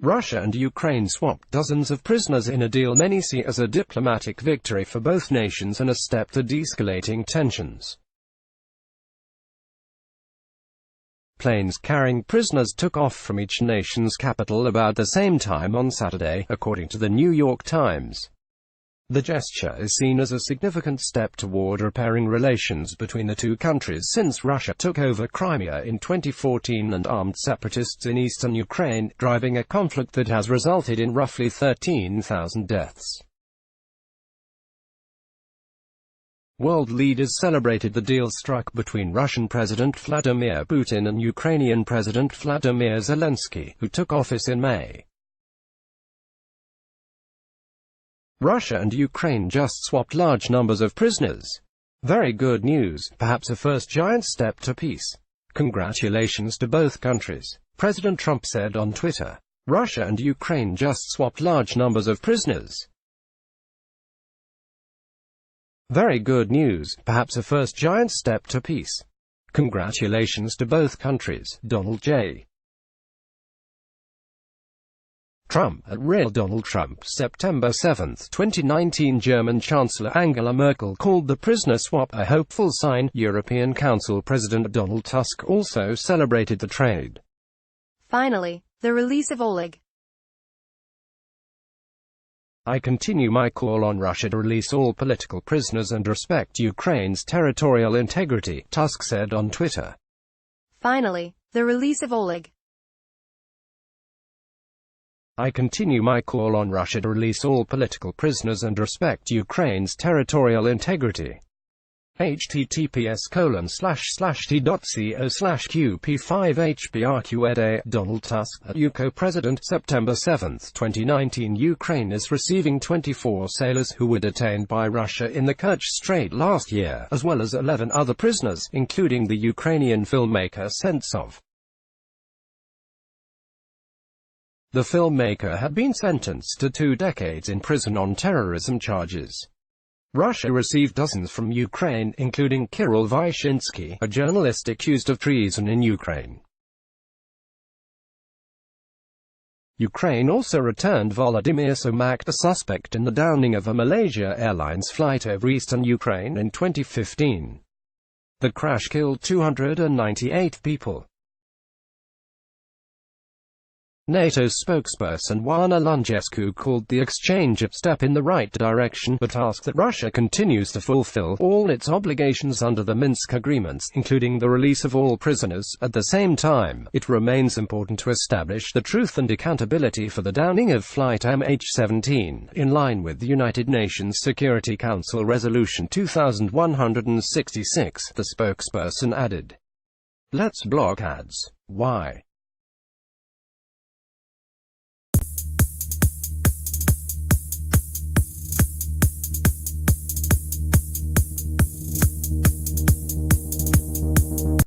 Russia and Ukraine swapped dozens of prisoners in a deal many see as a diplomatic victory for both nations and a step to de-escalating tensions. Planes carrying prisoners took off from each nation's capital about the same time on Saturday, according to the New York Times. The gesture is seen as a significant step toward repairing relations between the two countries since Russia took over Crimea in 2014 and armed separatists in eastern Ukraine, driving a conflict that has resulted in roughly 13,000 deaths. World leaders celebrated the deal struck between Russian President Vladimir Putin and Ukrainian President Vladimir Zelensky, who took office in May. Russia and Ukraine just swapped large numbers of prisoners. Very good news, perhaps a first giant step to peace. Congratulations to both countries, President Trump said on Twitter. Russia and Ukraine just swapped large numbers of prisoners. Very good news, perhaps a first giant step to peace. Congratulations to both countries, Donald J. Trump at Real Donald Trump. September 7, 2019. German Chancellor Angela Merkel called the prisoner swap a hopeful sign. European Council President Donald Tusk also celebrated the trade. Finally, the release of Oleg. I continue my call on Russia to release all political prisoners and respect Ukraine's territorial integrity, Tusk said on Twitter. Finally, the release of Oleg. I continue my call on Russia to release all political prisoners and respect Ukraine's territorial integrity. https://t.co/qp5hbrqeda. Donald Tusk at UK President. September 7, 2019. Ukraine is receiving 24 sailors who were detained by Russia in the Kerch Strait last year, as well as 11 other prisoners, including the Ukrainian filmmaker Sentsov. The filmmaker had been sentenced to 2 decades in prison on terrorism charges. Russia received dozens from Ukraine, including Kirill Vyshinsky, a journalist accused of treason in Ukraine. Ukraine also returned Volodymyr Somak, a suspect in the downing of a Malaysia Airlines flight over eastern Ukraine in 2015. The crash killed 298 people. NATO spokesperson Oana Lungescu called the exchange a step in the right direction, but asked that Russia continues to fulfill all its obligations under the Minsk agreements, including the release of all prisoners. At the same time, it remains important to establish the truth and accountability for the downing of Flight MH17, in line with the United Nations Security Council Resolution 2166, the spokesperson added. Let's block ads. Why?